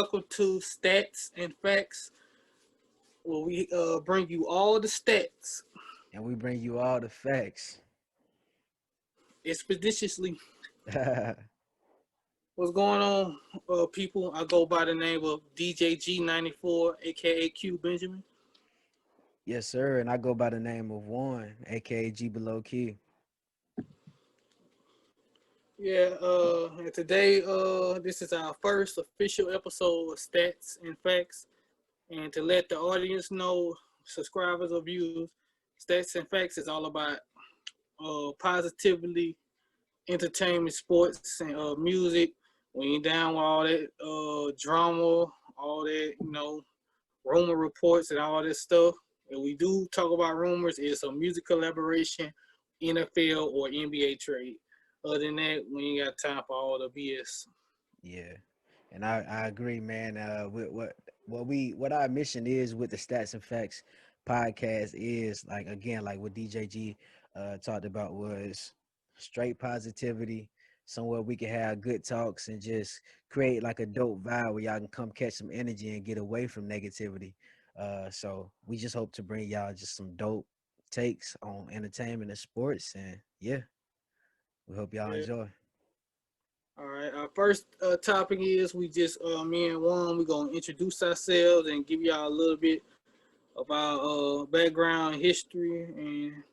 welcome to Stats and Facts, where we bring you all the stats and we bring you all the facts. expeditiously. What's going on, people? I go by the name of DJG94, aka Q Benjamin. Yes, sir. And I go by the name of One, aka G Below Key. Yeah, and today, this is our first official episode of Stats and Facts. And to let the audience know, subscribers or viewers, Stats and Facts is all about positively entertainment, sports, and music. When you're down with all that drama, all that, rumor reports and all this stuff. And we do talk about rumors. It's a music collaboration, NFL or NBA trade. Other than that, we ain't got time for all the BS. Yeah. And I agree, man. With what our mission is with the Stats and Facts podcast is like again, like what DJG talked about was straight positivity, somewhere we can have good talks and just create like a dope vibe where y'all can come catch some energy and get away from negativity. So we just hope to bring y'all just some dope takes on entertainment and sports, and yeah, we hope y'all Yeah. enjoy. All right. Our first topic is we just me and Juan. We're gonna introduce ourselves and give y'all a little bit about background, history, and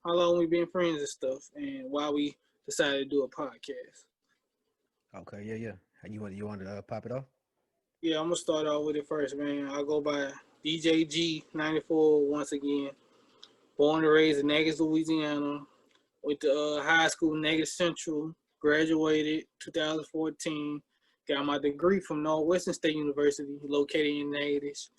how long we've been friends and stuff, and why we decided to do a podcast. Okay, yeah, yeah. You want to pop it off? Yeah, I'm gonna start off with it first, man. I go by DJG94 once again. Born and raised in Natchez, Louisiana. Went to high school, Natchez Central. Graduated 2014. Got my degree from Northwestern State University, located in Natchez,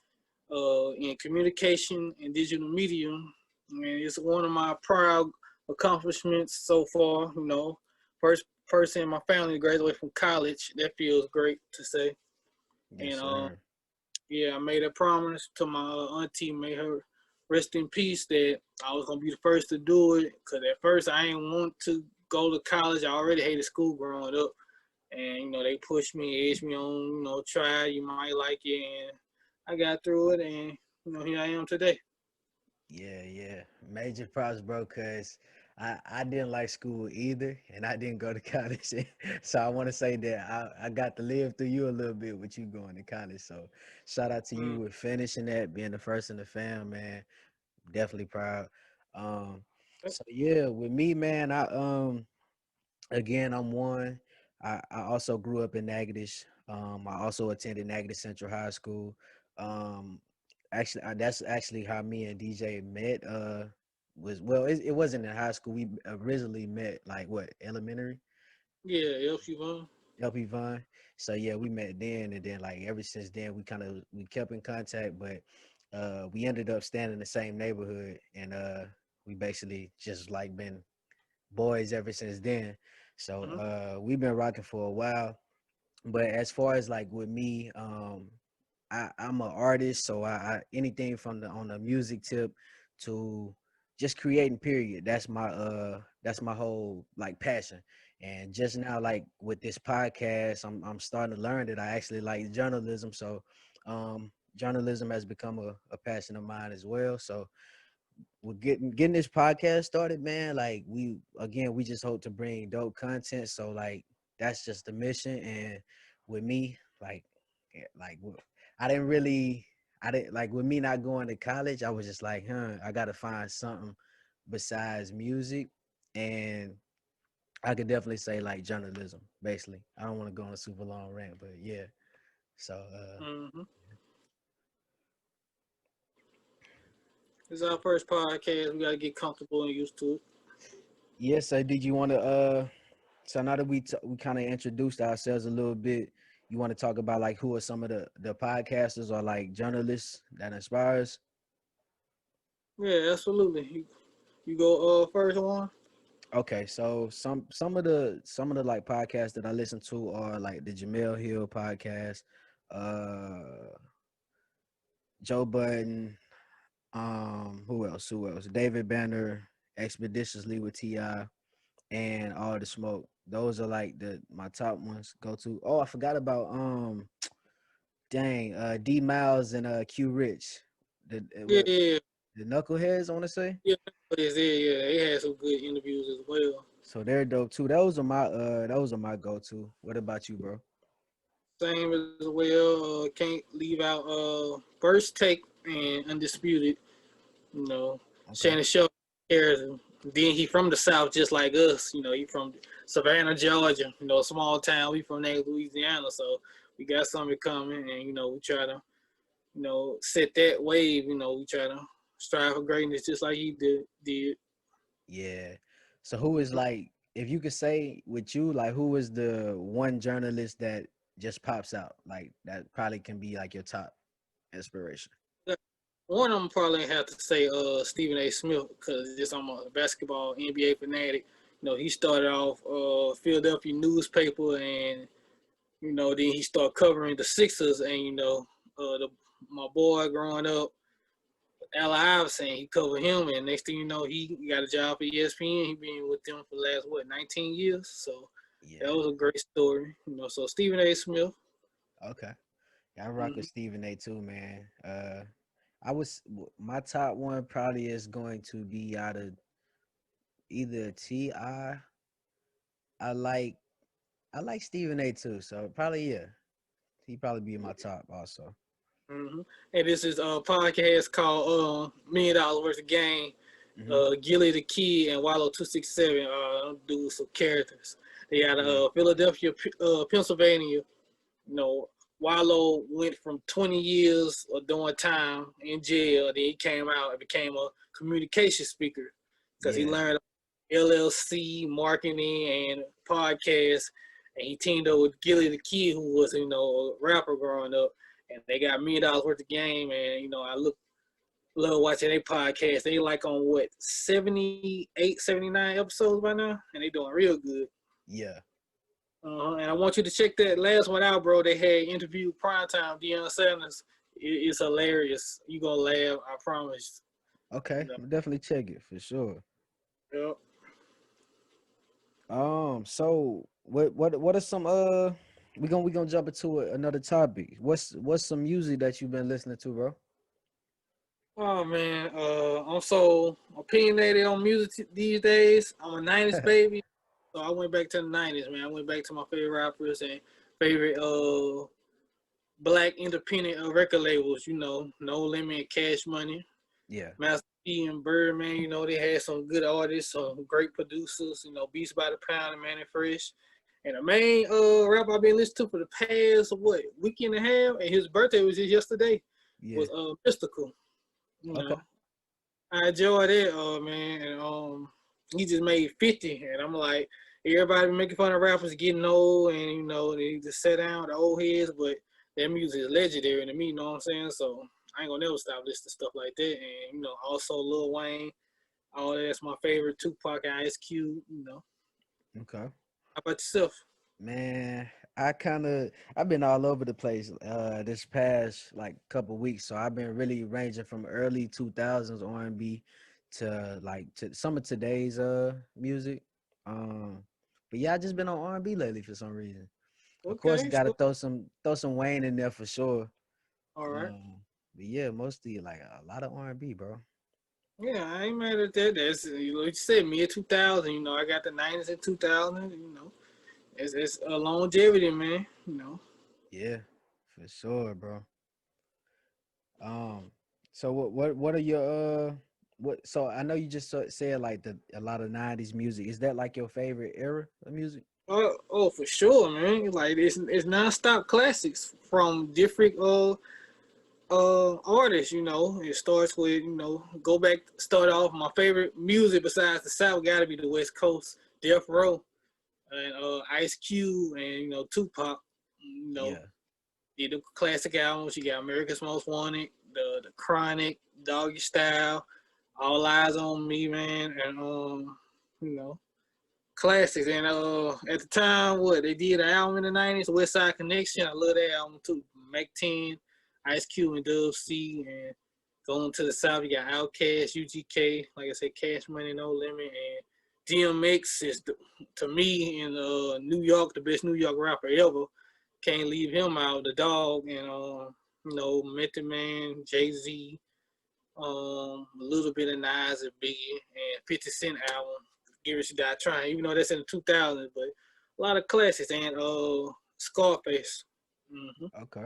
in communication and digital media. And it's one of my proud accomplishments so far. First person in my family to graduate from college. That feels great to say. Yes, And sir. yeah, I made a promise to my auntie, made her rest in peace, that I was gonna be the first to do it. Cause at first I didn't want to go to college. I already hated school growing up, and they pushed me, edged me on. Try, you might like it, and I got through it, and here I am today. Yeah, yeah. Major props, bro, cause I didn't like school either, and I didn't go to college. So I want to say that I got to live through you a little bit with you going to college. So shout out to Mm. you with finishing that, being the first in the fam, man. Definitely proud. Um, so yeah, with me, man, again, I'm one. I also grew up in Natchitoches. I also attended Natchitoches Central High School. Um, that's actually how me and DJ met. It wasn't in high school. We originally met like what, elementary, Yeah, helps you on. LP Vine. So yeah, we met then, and then like ever since then we kept in contact, but we ended up staying in the same neighborhood, and we basically just like been boys ever since then. So Mm-hmm. we've been rocking for a while. But as far as like with me, I'm an artist, so I anything from the on the music tip to just creating period. That's my whole like passion. And just now, like with this podcast, I'm starting to learn that I actually like journalism. So journalism has become a passion of mine as well. So we're getting this podcast started, man. Like we just hope to bring dope content. So like that's just the mission. And with me, like like I didn't really I didn't like with me not going to college, I was just like, I gotta find something besides music. And I could definitely say like journalism, basically. I don't want to go on a super long rant, but yeah. So Mm-hmm. This is our first podcast. We gotta get comfortable and used to it. yes, so did you want to so now that we kind of introduced ourselves a little bit, you want to talk about like who are some of the podcasters or like journalists that inspires? Yeah, absolutely. You go first one. Okay, so some of the like podcasts that I listen to are like the Jamel Hill podcast, uh Joe Budden, who else? David Banner, Expeditiously with Ti, and All the Smoke. Those are like the my top ones go to. Oh, I forgot about Dang, D Miles and Q Rich. Yeah, yeah, The Knuckleheads, I want to say. yeah. But it's there, yeah. They had some good interviews as well. So they're dope too. Those are my go-to. What about you, bro? Same as well. Can't leave out First Take and Undisputed. You know, Okay. Shannon Sharp cares. Then he from the South, just like us. You know, he from Savannah, Georgia. You know, a small town. We from there, Louisiana. So we got something coming, and we try to set that wave. We try to strive for greatness, just like he did. Yeah. So who is like, if you could say with you, like who is the one journalist that just pops out, like that probably can be like your top inspiration? One of them probably have to say Stephen A. Smith, because just I'm a basketball NBA fanatic. He started off Philadelphia newspaper, and then he started covering the Sixers, and my boy growing up, Al Iverson, he covered him, and next thing you know, he got a job at ESPN. He been with them for the last 19 years. So that Yeah. was a great story. So Stephen A. Smith. Okay. Yeah, I rock with Mm-hmm. Stephen A too, man. My top one probably is going to be out of either Ti. I like I like Stephen A too, so probably yeah, he probably be in my top also. Mm-hmm. And this is a podcast called $1,000,000 Worth of Game. Hmm. Gilly the Kid and Wallow 267 do some characters. They got Yeah, Philadelphia, Pennsylvania. You know, Wallow went from 20 years of doing time in jail. Then he came out and became a communication speaker because he yeah, learned LLC, marketing, and podcast. And he teamed up with Gilly the Kid, who was a rapper growing up. And they got $1,000,000 Worth of Game. And I love watching their podcast. They like on what 78, 79 episodes by now, and they doing real good. yeah. And I want you to check that last one out, bro. They had interviewed primetime Deion Sanders. It's hilarious. You gonna laugh, I promise. Okay, You know. we'll definitely check it for sure. Yep. So what are some we gonna jump into another topic. What's some music that you've been listening to, bro? Oh man, I'm so opinionated on music these days. I'm a '90s baby, so I went back to the '90s, man. I went back to my favorite rappers and favorite black independent record labels. No Limit, Cash Money, Yeah, Master P and Birdman. They had some good artists, some great producers. Beats by the Pound and Manny Fresh. And the main rapper I've been listening to for the past week and a half, and his birthday was just yesterday, yeah. was Mystical. You Okay. know, I enjoyed it, man. And he just made 50, and I'm like, everybody making fun of rappers getting old, and they just sit down the old heads, but that music is legendary to me. You know what I'm saying? So I ain't gonna never stop listening to stuff like that. And also Lil Wayne, all that's my favorite. Tupac and Ice Cube. Okay. How about yourself? Man, I've been all over the place this past like couple weeks. So I've been really ranging from early 2000s R&B to like to some of today's music. Um but yeah, I just been on R&B lately for some reason. Of course, Okay, got to so throw some Wayne in there for sure. all right. But yeah, mostly like a lot of R&B, bro. Yeah, I ain't mad at that. That's like you said, mid 2000. I got the '90s and 2000. It's a longevity, man. Yeah, for sure, bro. Um, so what are your what? So I know you just said like a lot of '90s music. Is that like your favorite era of music? Oh, for sure, man. Like it's nonstop classics from different artists. It starts with go back start off my favorite music besides the South got to be the West Coast, Death Row and Ice Cube and Tupac. You know Yeah, the classic albums. You got America's Most Wanted, the Chronic, Doggy Style, All Eyes on Me, man, and you know classics. And at the time, they did an album in the '90s, West Side Connection. I love that album too. Mac 10, Ice Cube, and Dub C. And going to the South, you got Outkast, UGK, like I said, Cash Money, No Limit, and DMX is to me in New York the best New York rapper ever. Can't leave him out. The dog and Method Man, Jay-Z, a little bit of Nas and Biggie and 50 Cent album, Get Rich or Die Trying, even though that's in the 2000s, but a lot of classics and Scarface. Hmm. Okay.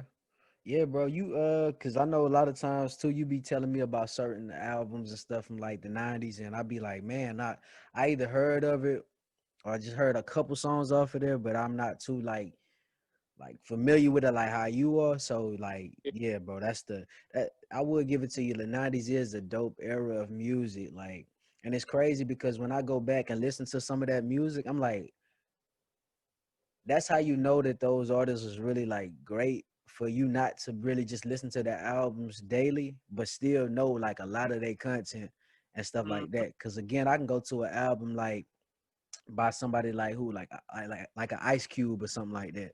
Yeah, bro. You cause I know a lot of times too, you be telling me about certain albums and stuff from like the '90s, and I be like, man, I either heard of it or I just heard a couple songs off of there, but I'm not too like familiar with it like how you are. So like, yeah, bro, that I would give it to you. The '90s is a dope era of music, like, and it's crazy because when I go back and listen to some of that music, I'm like, that's how you know that those artists was really like great for you not to really just listen to their albums daily, but still know like a lot of their content and stuff like Hmm. that. Cause again, I can go to an album like by somebody like who like like an Ice Cube or something like that,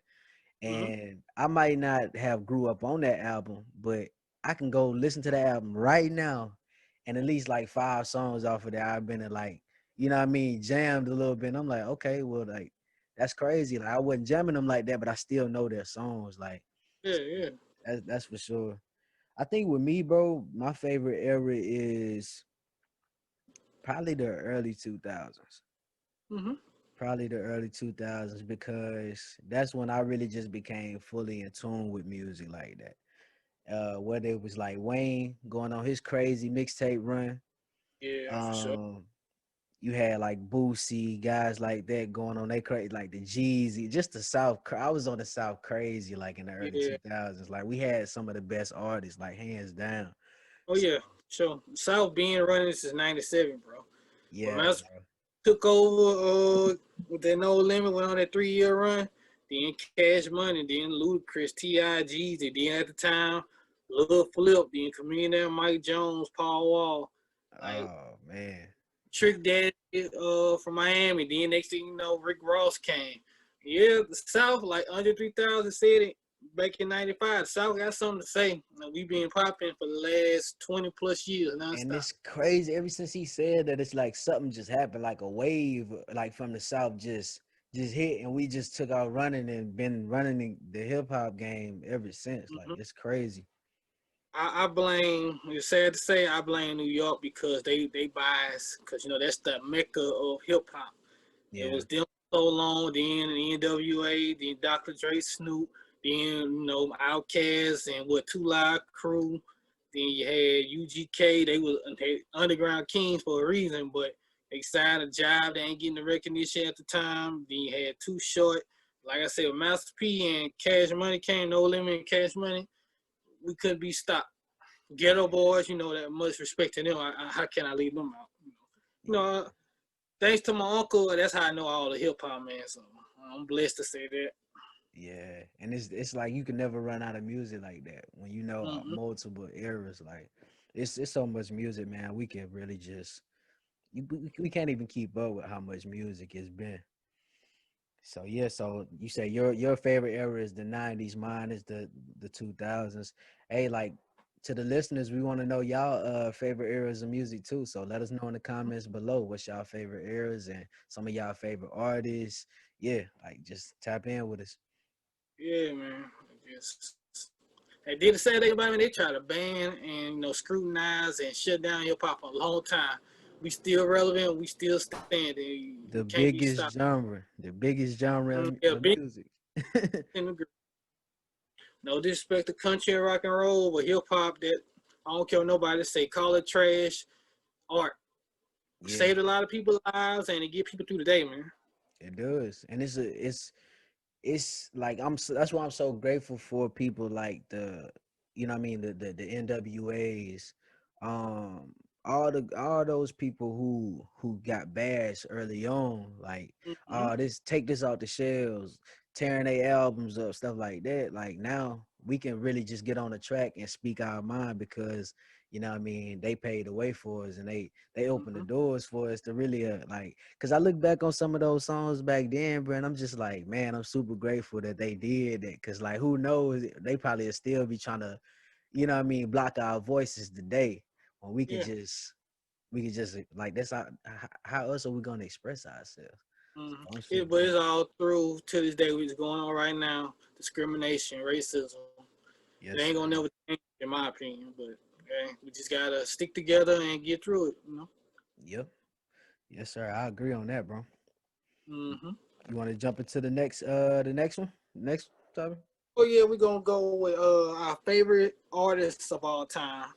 Hmm. and I might not have grew up on that album, but I can go listen to the album right now, and at least like 5 songs off of there, I've been like, you know what I mean, jammed a little bit. And I'm like, okay, well, like that's crazy. Like I wasn't jamming them like that, but I still know their songs. Like Yeah, yeah. that's for sure. I think with me, bro, my favorite era is probably the early 2000s. Hmm. Probably the early 2000s because that's when I really just became fully in tune with music like that. Whether it was like Wayne going on his crazy mixtape run. Yeah, for sure. Um, you had like Boosie, guys like that going on they crazy, like the Jeezy, just the South. I was on the South crazy like in the early Yeah. 2000s. Like we had some of the best artists, like hands down. Oh So yeah. Sure. South being running since '97, bro. When yeah, Mouse bro. took over with that No Limit, went on that 3 year run. Then Cash Money, then Ludacris, T.I.G.'s, and then at the time, Lil Flip, then Comedian Mike Jones, Paul Wall, like Oh man. Trick Daddy from Miami. Then next thing you know, Rick Ross came. Yeah, the South, like under 3,000 said it back in '95. The South got something to say. We been popping for the last 20 plus years And nonstop. it's crazy. Ever since he said that, it's like something just happened, like a wave, like from the south, just hit, and we just took out running and been running the hip hop game ever since. Like Mhm. it's crazy. I blame. It's sad to say, I blame New York because they bias because that's the mecca of hip hop. It Yeah, was them so long, then the NWA, then Dr. Dre, Snoop, then Outkast and what 2 Live Crew. Then you had UGK. They underground kings for a reason, but they signed a job. They ain't getting the recognition at the time. Then you had Too Short. Like I said, Master P and Cash Money came, No Limit and Cash Money. We couldn't be stopped. Ghetto Boys, that much respect to them. How can I leave them out? You yeah, know, thanks to my uncle, that's how I know all the hip hop, man. So I'm blessed to say that. yeah. And it's like you can never run out of music like that when you know Mm-hmm. multiple eras. Like it's so much music, man. We can really just we can't even keep up with how much music it's been. So yeah, so you say your favorite era is the '90s, mine is the 2000s. Hey, like to the listeners, we want to know y'all favorite eras of music too. So let us know in the comments below what's y'all favorite eras and some of y'all favorite artists. Yeah, like just tap in with us. Yeah, man. Just they did the same thing about me. They tried to ban and scrutinize and shut down hip hop for a long time. We still relevant. We still standing. We The can't be biggest stopped. genre, the biggest genre Yeah, of big music. in the group. No disrespect to country and rock and roll, but hip hop that I don't care what nobody say. Call it trash art. Yeah, Saved a lot of people's lives and it get people through the day, man. it does, and it's like that's why I'm so grateful for people like the you know what I mean the NWAs, um all those people who got bashed early on, like Mm-hmm. this take this off the shelves, tearing their albums up, stuff like that. Like now we can really just get on the track and speak our mind because you know what I mean they paid the way for us and they opened the Mm-hmm. doors for us to really like because I look back on some of those songs back then, bro, and I'm just like, man, I'm super grateful that they did that. Cause like, who knows? They probably still be trying to, you know what I mean, block our voices today when we Yeah. can just like, that's how else are we gonna express ourselves? Mhm. Don't sleep But on it's it. all through to this day. What's going on right now? Discrimination, racism. It Yes, ain't sir. gonna never change, in my opinion. But okay, we just gotta stick together and get through it. Yep. Yes, sir. I agree on that, bro. Hmm You want to jump into the next one? Next topic? Oh yeah, we're gonna go with our favorite artists of all time,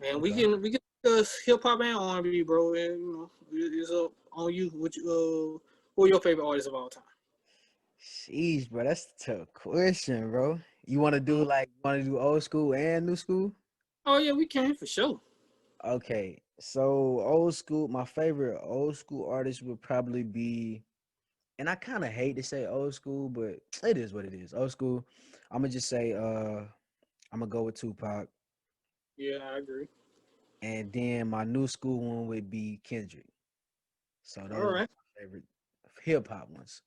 and we Okay. can we can discuss hip hop and R&B, bro. And it's up on you. Who are your favorite artists of all time? Sheesh, bro. That's a tough question, bro. You want to Mhm. do old school and new school? Oh yeah, we can for sure. Okay. So old school, my favorite old school artist would probably be, and I kind of hate to say old school, but it is what it is. Old school. I'm gonna just say I'm gonna go with Tupac, Yeah, I agree. and then my new school one would be Kendrick. So All those are right. my favorite hip hop ones.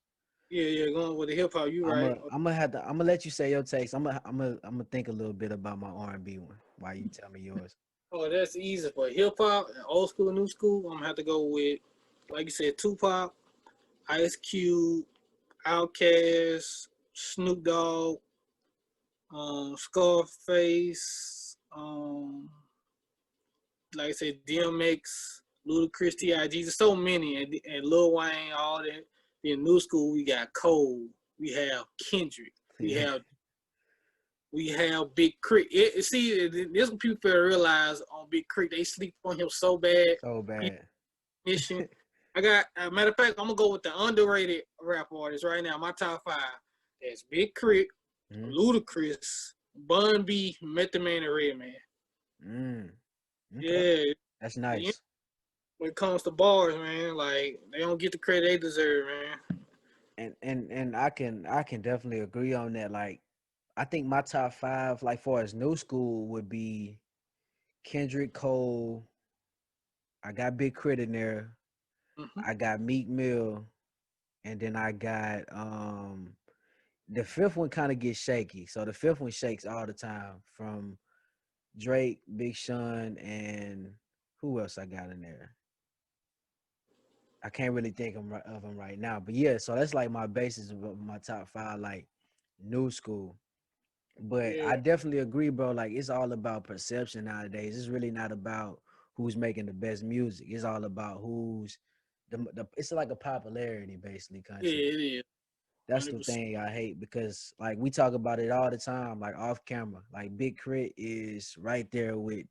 Yeah, going with the hip hop. You right. I'm gonna let you say your takes. I'm gonna think a little bit about my R&B one while you tell me yours. Oh, that's easy for hip hop, old school, new school. I'm gonna have to go with, like you said, Tupac, Ice Cube, Outkast, Snoop Dogg, Scarface, like I said, DMX, Ludacris, T.I.G. There's so many, and Lil Wayne, all that. In new school, we got Cole, we have Kendrick, we Yeah, have Big Crit. See, this what people fail to realize on Big Crit. They sleep on him so bad. so bad. Mission. I got, matter of fact, I'm gonna go with the underrated rap artists right now. My top five. That's Big Crit, Mm, Ludacris, Bun B, Method Man, and Redman. mm, okay, Yeah, that's the- nice. when it comes to bars, man, like they don't get the credit they deserve, man. And I can definitely agree on that. Like, I think my top five, like for as new school, would be Kendrick Cole. I got Big Crit in there. Hmm I got Meek Mill, and then I got the fifth one kind of gets shaky. So the fifth one shakes all the time from Drake, Big Sean, and who else I got in there? I can't really think of them right now. But yeah, so that's like my basis of my top five, like new school. But I Yeah. definitely agree, bro. Like, it's all about perception nowadays. It's really not about who's making the best music. It's all about who's the it's like a popularity basically Yeah, contest. it is. That's the 100%. thing I hate because like we talk about it all the time, like off camera. Like Big Crit is right there with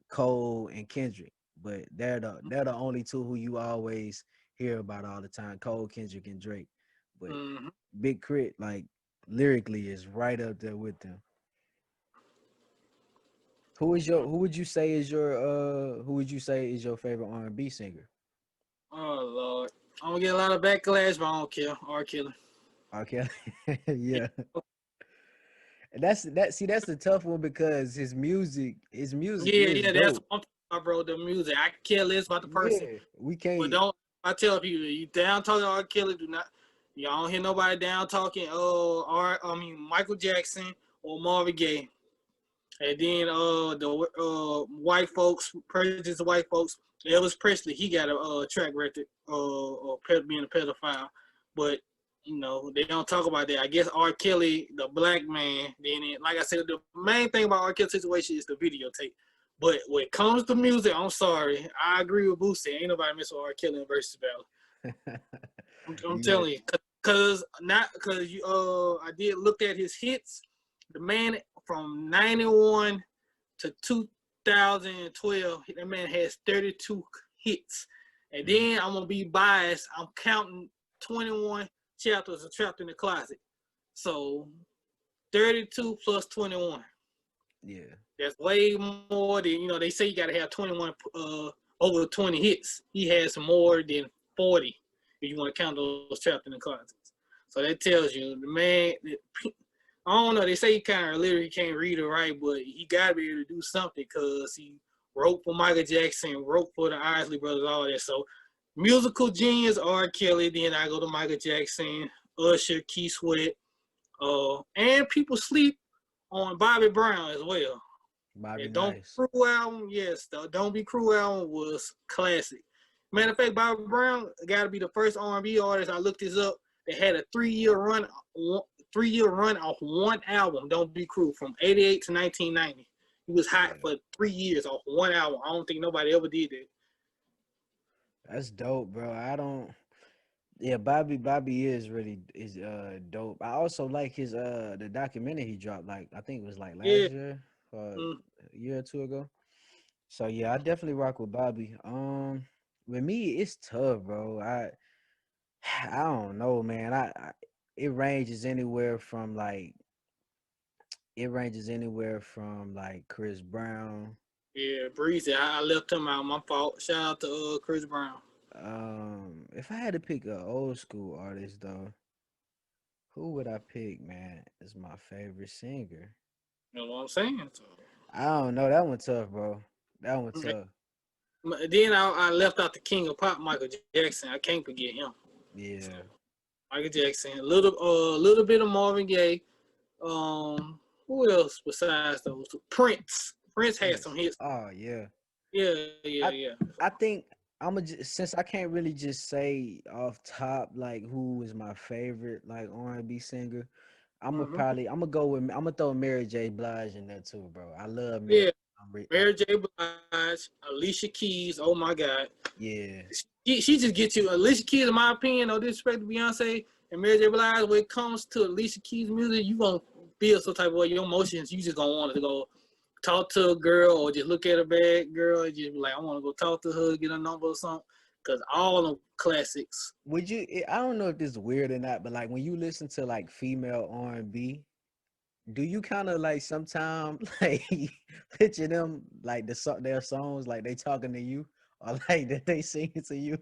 Cole and Kendrick, but they're the only two who you always hear about all the time. Cole, Kendrick, and Drake. But Mm-hmm. Big Crit, like lyrically, is right up there with them. Who would you say is your who would you say is your favorite R&B singer? Oh, Lord. I'm going to get a lot of backlash, but I don't care. R. Kelly. Okay. Yeah. And that's the tough one because his music Yeah, is yeah, that's dope. what I'm talking about, bro. The music. I care less about the person. Yeah. We But can't. don't, I tell people, you down talking R. Kelly, do not, y'all don't hear nobody down talking, Michael Jackson or Marvin Gaye. And then the white folks, prejudice of white folks, Elvis Presley, he got a track record of being a pedophile. But, they don't talk about that. I guess R. Kelly, the black man, then like I said, the main thing about R. Kelly's situation is the videotape. But when it comes to music, I'm sorry. I agree with Boosie. Ain't nobody mess with R. Kelly in Versus Battle. I'm Yeah. telling you, cause you I did look at his hits. The man from 91 to 2012, that man has 32 hits. And Mhm. then I'm gonna be biased. I'm counting 21 chapters of Trapped in the Closet. So 32 plus 21. Yeah. That's way more than they say you gotta have 21 over 20 hits. He has more than 40 if you want to count those Trapped in the Closets. So that tells you the man. I don't know. They say he kind of literally can't read or write, but he got to be able to do something because he wrote for Michael Jackson, wrote for the Isley Brothers, all that. So musical genius R. Kelly. Then I go to Michael Jackson, Usher, Keith Sweat, and people sleep on Bobby Brown as well. Bobby And Don't Be Nice. Cruel album, yes, the Don't Be Cruel album was classic. Matter of fact, Bobby Brown got to be the first R&B artist. I looked this up. That had a 3 year run, 3 year run off one album. Don't Be Cruel from '88 to 1990. He was hot Yeah. for 3 years off one album. I don't think nobody ever did that. That's dope, bro. I don't. Yeah, Bobby is dope. I also like his the documentary he dropped. Like I think it was like last Yeah. year or Mm. a year or two ago. So yeah, I definitely rock with Bobby. With me, it's tough, bro. I don't know, man. It ranges anywhere from like Chris Brown. Yeah, Breezy. I left him out. My fault. Shout out to Chris Brown. If I had to pick an old school artist though, who would I pick, man? As my favorite singer? You know what I'm saying? So, I don't know. That one tough, bro. That one okay. tough. Then I left out the king of pop, Michael Jackson. I can't forget him. So Yeah. Michael Jackson, a little bit of Marvin Gaye. Who else besides those two? Prince. Prince had some Prince. hits. Oh yeah. Yeah, yeah, I yeah. I think since I can't really just say off top like who is my favorite like R&B singer. Hmm. I'm gonna go with I'm gonna throw Mary J. Blige in there too, bro. I love Mary. Yeah. Like Mary J. Blige, Alicia Keys. Oh my God. yeah, She just gets you. Alicia Keys, in my opinion, no disrespect to Beyonce and Mary J. Blige. When it comes to Alicia Keys music, you gonna feel some type of way. Your emotions, you just gonna want to go talk to a girl or just look at a bad girl and just be like, I want to go talk to her, get a number or something. Cause all of them classics. would you? I don't know if this is weird or not, but like when you listen to like female R&B, do you kind of like sometimes like picture them like their songs like they talking to you or like that they singing to you?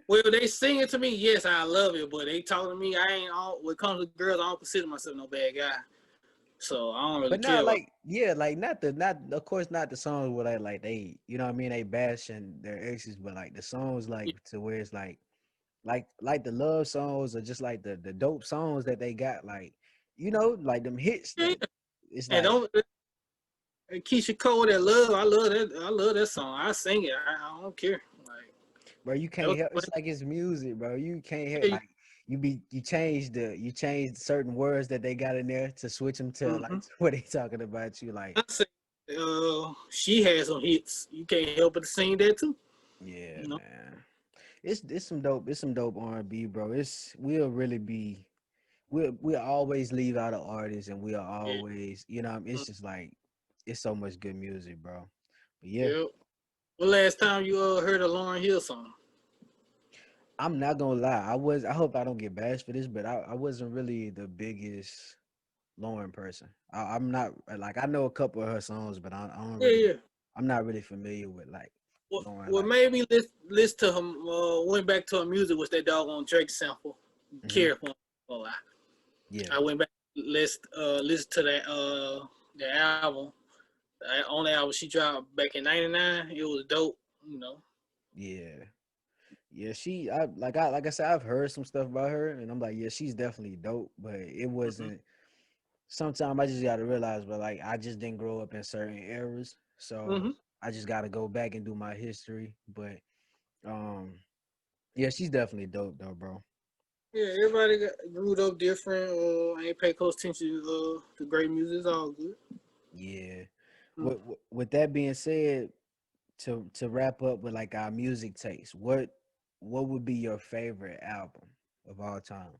Well, they sing it to me. Yes, I love it, but they talk to me. I ain't all. When it comes to girls, I don't consider myself no bad guy, so I don't really But care not about. like yeah, like not of course not the songs where they you know what I mean they bashing their exes, but like the songs like to where it's like the love songs or just like the dope songs that they got like you know like them hits Yeah, that it's and like don't Keisha Cole that love. I love that. I love that song. I sing it. I don't care. Like bro you that can't was help it's like it's music bro you can't help yeah, like you change certain words that they got in there to switch them to mm-hmm. like what they talking about you like I say, she has some hits. You can't help but to sing that too. yeah You know. man it's some dope R&B bro it's we'll really be we'll always leave out an artist and we'll Yeah. always you know it's just like it's so much good music bro but yeah Yeah. When last time you heard a Lauryn Hill song? I'm not gonna lie I hope I don't get bashed for this but I wasn't really the biggest Lauren person I'm not like I know a couple of her songs but I don't Yeah, really yeah. I'm not really familiar with like Lauren What like made me listen to him, went back to her music was that doggone Drake sample. hmm Care for a lot. yeah I went back listen to the album. The only album she dropped back in '99. It was dope, you know. yeah yeah like I said I've heard some stuff about her and I'm like yeah she's definitely dope but it Mm-hmm. wasn't sometimes I just got to realize, but like I just didn't grow up in certain eras, so Mm-hmm. I just got to go back and do my history. But um, yeah, she's definitely dope though, bro. Yeah, everybody grew up different. Ain't pay close attention to great music. It's all good. Yeah. Mm. With that being said, to wrap up with like our music taste, what would be your favorite album of all time?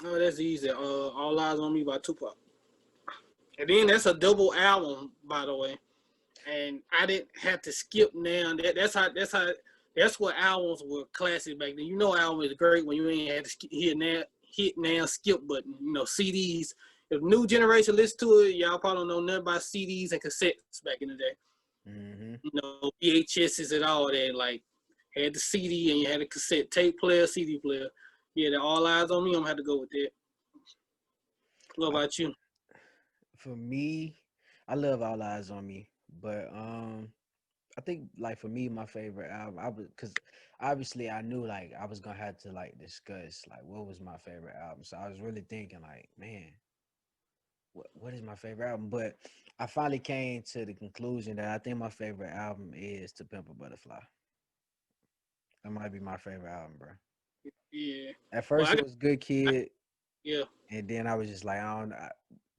Oh, that's easy. All Eyes on Me by Tupac. And then that's a double album, by the way. And I didn't have to skip now. That's what albums were classic back then. You know, album is great when you ain't had to hit now, skip button. You know, CDs. If new generation listen to it, y'all probably don't know nothing about CDs and cassettes back in the day. Mm-hmm. You know, VHSs and all that. Like, had the CD and you had a cassette tape player, CD player. Yeah, the All Eyes on Me. I'm gonna have to go with that. What I, about you? for me, I love All Eyes on Me, but I think like for me, my favorite album, I was because obviously I knew like I was gonna have to like discuss like what was my favorite album. So I was really thinking like, man, what is my favorite album? But I finally came to the conclusion that I think my favorite album is To Pimp a Butterfly. That might be my favorite album, bro. Yeah. At Well, first it was Good Kid, yeah. and then I was just like, I don't.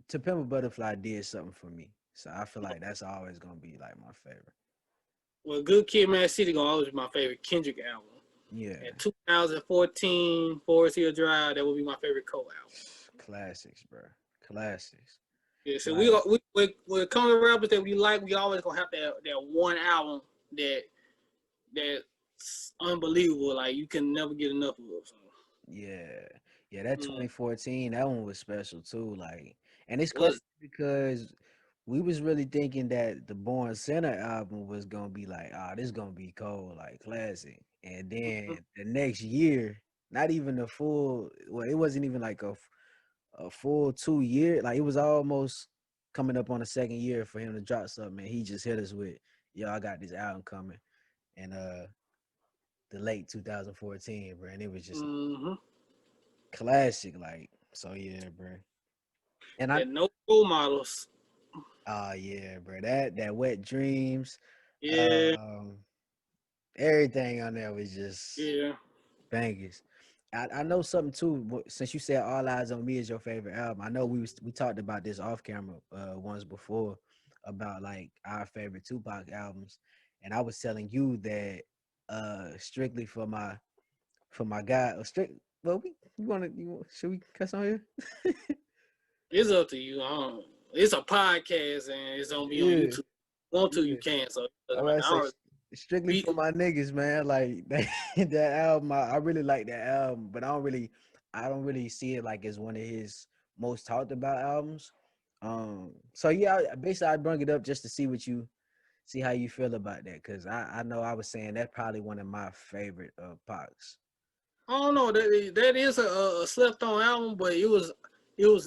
To Pimp a Butterfly did something for me, so I feel like that's always gonna be like my favorite. Well, Good Kid, Mad City gonna always be my favorite Kendrick album. Yeah, And 2014, Forest Hill Drive, that would be my favorite Cole album. classics, bro. Classics. Yeah, so Like, when it comes to rappers that we like, we always gonna have that one album that's unbelievable. Like you can never get enough of. So. yeah, yeah. That Mm. 2014, that one was special too. Like, and it's What? crazy because we was really thinking that the Born Center album was gonna be like, ah, this gonna be cold, like classic. And then the next year, not even the full. Well, it wasn't even like a full 2 year. Like it was almost coming up on the second year for him to drop something. And he just hit us with, yo, I got this album coming. And the late 2014, bro. And it was just Mm-hmm. classic. Like, so yeah, bro. And I And no role models. yeah, bro. That Wet Dreams, Yeah, um, everything on there was just yeah. bangers. I know something too. Since you said All Eyes on Me is your favorite album, I know we talked about this off camera once before about like our favorite Tupac albums, and I was telling you that strictly for my guy, strict. Well, should we cuss on here? It's up to you. It's a podcast and it's gonna be on Yeah, YouTube. Want to, you yeah. can. So it I doesn't would matter. say strictly for my niggas, man. Like that album, I really like that album, but I don't really see it like as one of his most talked about albums. So yeah, basically I bring it up just to see how you feel about that, cause I know I was saying that's probably one of my favorite Pacs. I don't know. That is a slept on album, but it was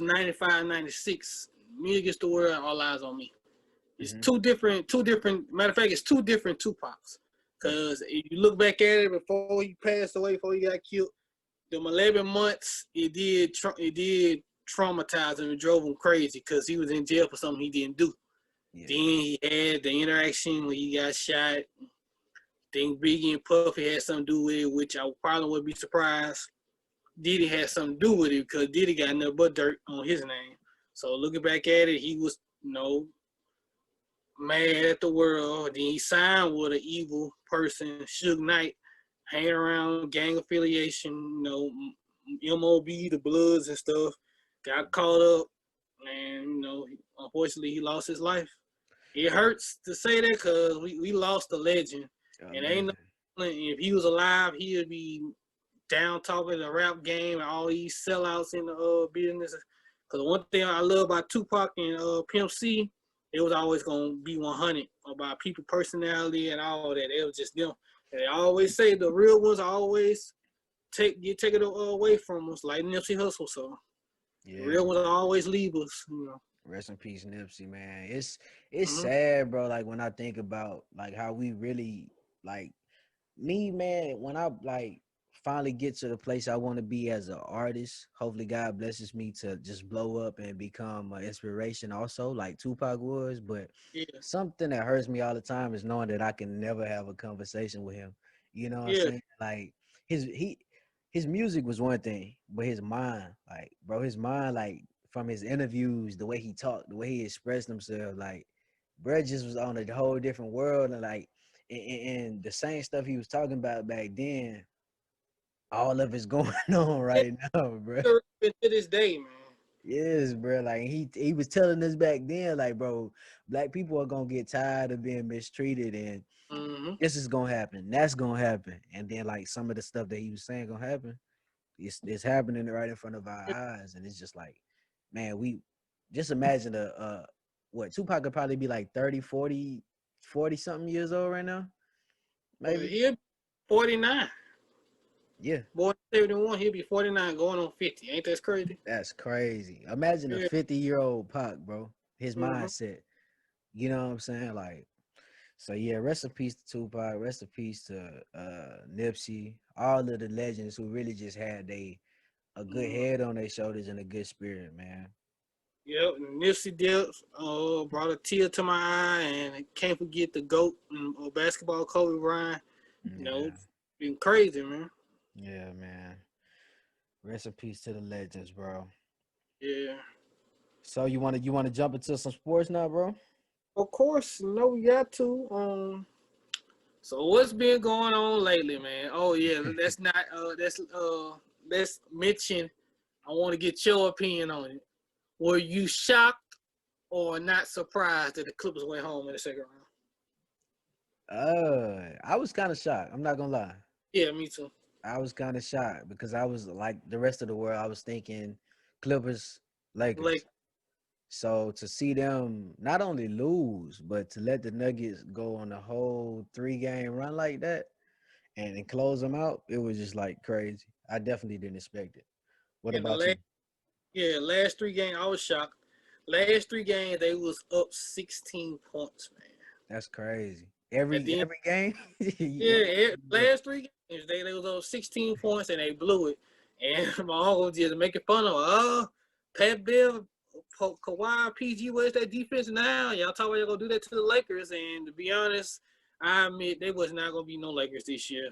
95, 96. Me Against the World, All Eyes on Me. It's Mm-hmm. two different. Matter of fact, it's two different Tupacs. Yeah, Cause if you look back at it before he passed away, before he got killed, them 11 months it did traumatize him and drove him crazy because he was in jail for something he didn't do. yeah, Then he had the interaction when he got shot. Think Biggie and Puffy had something to do with it, which I probably would be surprised. Diddy had something to do with it because Diddy got nothing but dirt on his name. So looking back at it, he was mad at the world. Then he signed with an evil person, Suge Knight, hanging around gang affiliation, MOB, the Bloods and stuff. Got caught up, and unfortunately he lost his life. It hurts to say that because we lost a legend, and ain't no, man. if he was alive, he would be down talking the rap game and all these sellouts in the business. Because one thing I love about Tupac and Pimp C, it was always gonna be 100 about people personality and all that. It was just them. And they always say the real ones always take it away from us, like Nipsey Hussle. So the Yeah, real ones always leave us. rest in peace, Nipsey, man. It's Mm-hmm. sad, bro. Like when I think about like how we really like me, man. When I like finally get to the place I want to be as an artist, hopefully God blesses me to just blow up and become an inspiration. Also, like Tupac was, but Yeah, something that hurts me all the time is knowing that I can never have a conversation with him. You know what I'm yeah, saying? Like his he his music was one thing, but his mind, like bro, his mind, like from his interviews, the way he talked, the way he expressed himself, like bro just was on a whole different world, and like and the same stuff he was talking about back then, all of it's going on yeah. right now, bro. To this day, man. Yes, bro. Like he was telling us back then, like, bro, black people are gonna get tired of being mistreated, and Mm-hmm. this is gonna happen. That's gonna happen. And then like some of the stuff that he was saying gonna happen, it's happening right in front of our eyes, and it's just like, man, we just imagine what Tupac could probably be like 30, 40, 40 something years old right now, Well, maybe. he'll be 49. Yeah. Born 71, he'll be 49 going on 50. Ain't that crazy? That's crazy. Imagine a Yeah. 50-year-old Pac, bro. His Mm-hmm. mindset. You know what I'm saying? Like, so yeah, rest in peace to Tupac, rest in peace to Nipsey, all of the legends who really just had a good Mm-hmm. head on their shoulders and a good spirit, man. Yep. And Nipsey Dips brought a tear to my eye, and I can't forget the GOAT and basketball Kobe Bryant. You know, Yeah. Been crazy, man. Yeah, man. Rest in peace to the legends, bro. Yeah. So you wanna jump into some sports now, bro? Of course, you know we got to. So what's been going on lately, man? Oh yeah, let's mention. I want to get your opinion on it. Were you shocked or not surprised that the Clippers went home in the second round? I was kind of shocked. I'm not gonna lie. Yeah, me too. I was kind of shocked because I was like the rest of the world. I was thinking Clippers, Like, Lakers. So to see them not only lose, but to let the Nuggets go on a whole 3-game run like that and close them out, it was just like crazy. I definitely didn't expect it. What in the about you? last 3 games, I was shocked. Last 3 games, they was up 16 points, man. That's crazy. And then Every game. last 3 games, they was up 16 points and they blew it. And my uncle just making fun of, Pat Bev, Kawhi, PG, where's that defense now? Y'all talk about y'all gonna do that to the Lakers, and to be honest, I admit they was not gonna be no Lakers this year.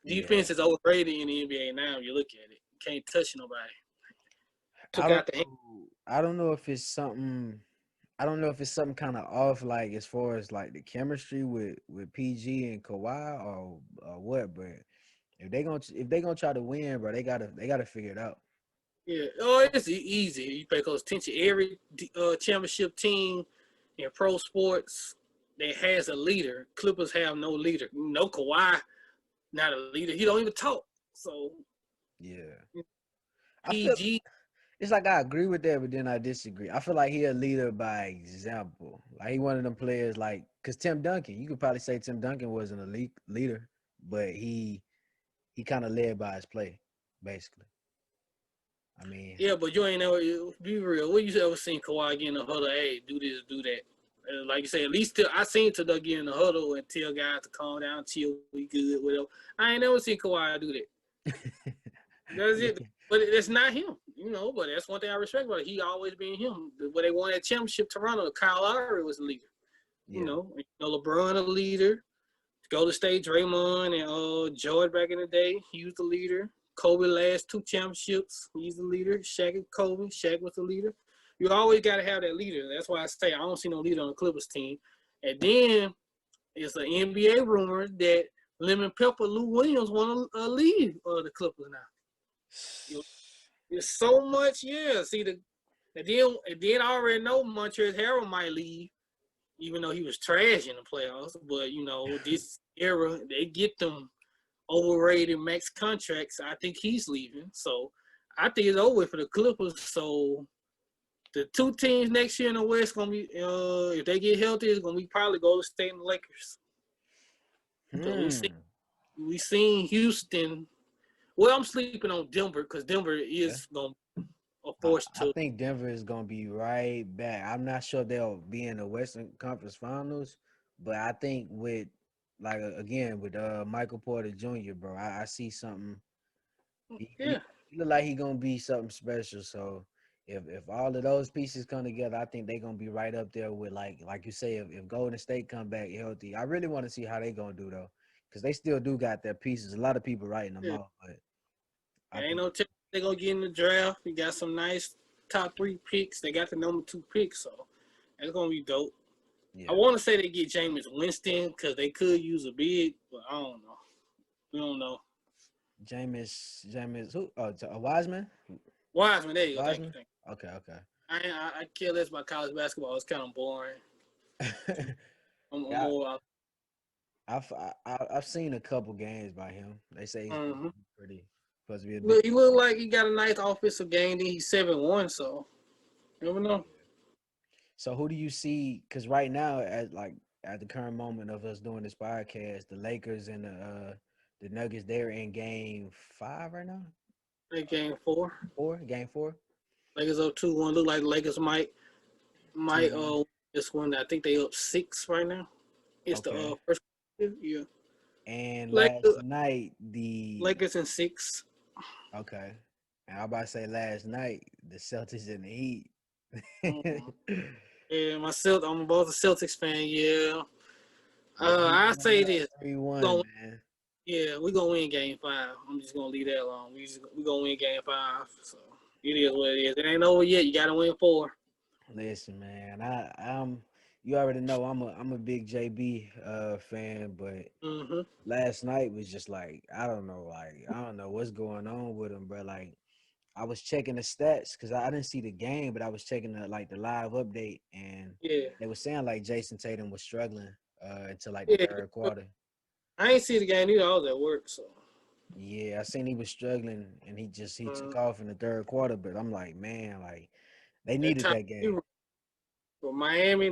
Yeah. Defense is overrated in the NBA now. You look at it, can't touch nobody. I Took don't out the know. I don't know if it's something. I don't know if it's something kind of off, like as far as like the chemistry with PG and Kawhi or what. But if they gonna try to win, bro, they gotta figure it out. yeah. Oh, it's easy. You pay close attention. Every championship team in pro sports that has a leader. Clippers have no leader. No Kawhi, not a leader. He don't even talk. So Yeah, I feel PG, it's like I agree with that, but then I disagree. I feel like he a leader by example. Like he one of them players, like because Tim Duncan, you could probably say Tim Duncan was an elite leader, but he kind of led by his play, basically. I mean, yeah, but you ain't never be real. What you ever seen Kawhi get in the huddle? Hey, do this, do that. Like you say, at least I seen Doug get in the huddle and tell guys to calm down, chill, we good, whatever. I ain't never seen Kawhi do that. That's yeah, it. But it's not him, But that's one thing I respect about it. He always been him. When they won that championship, Toronto, Kyle Lowry was the leader. yeah. LeBron a leader. Golden State, Draymond and Jordan back in the day, he was the leader. Kobe last 2 championships, he's the leader. Shaq and Kobe, Shaq was the leader. You always got to have that leader. That's why I say I don't see no leader on the Clippers team. And then it's an NBA rumor that Lemon Pepper Lou Williams want to leave the Clippers now. There's so much, yeah. See and then I already know Montrezl Harrell might leave, even though he was trash in the playoffs. But this era they get them overrated max contracts. I think he's leaving, so I think it's over for the Clippers. So the 2 teams next year in the West gonna be, if they get healthy, it's gonna be probably Golden State and the Lakers. Because we seen Houston. Well, I'm sleeping on Denver because Denver Yeah. is gonna I, force I to. think Denver is gonna be right back. I'm not sure they'll be in the Western Conference Finals, but I think with like again with Michael Porter Jr., bro, I see something. Yeah, He look like he gonna be something special. So if all of those pieces come together, I think they gonna be right up there with like you say, if Golden State come back healthy. I really want to see how they gonna do though, because they still do got their pieces. A lot of people writing them yeah. off, but I Ain't think no chance they gonna get in the draft. We got some nice top 3 picks. They got the number 2 pick, so it's gonna be dope. I yeah. want to say they get Jameis Winston because they could use a big, but I don't know. We don't know. Jameis, who? Oh, Wiseman. Wiseman, there you go. Thank you. Wiseman. Thank Okay, you. I care less about college basketball. It's kind of boring. okay. I'm Yeah, more. I've seen a couple games by him. They say he's Mm-hmm. supposed to be a big. He look like he got a nice offensive game. Then he's 7-1, so you never know. So who do you see? Because right now, at the current moment of us doing this podcast, the Lakers and the Nuggets, they're in game 5 right now. Like game 4, Game 4. Lakers up 2-1. Look like the Lakers might 2-1. this one. I think they up 6 right now. It's Okay. the first. Yeah. And Lakers, last night the Lakers in 6. okay, and I about to say last night the Celtics and the Heat. Mm-hmm. Yeah, I'm both a Celtics fan. Yeah. Yeah, Heat I won say that this. 3-1, Gonna, man. Yeah, we gonna win Game 5. I'm just gonna leave that alone. We gonna win Game 5. So it is what it is. It ain't over yet. You gotta win 4. Listen, man, I'm you already know I'm a big JB fan, but Mm-hmm. last night was just like I don't know what's going on with him, bro. Like I was checking the stats because I didn't see the game, but I was checking the live update, and Yeah, they were saying like Jason Tatum was struggling until like the yeah. third quarter. I ain't see the game either. I was at work, so. Yeah, I seen he was struggling, and he took Mm, off in the third quarter. But I'm like, man, like they that needed time, that game. for Miami,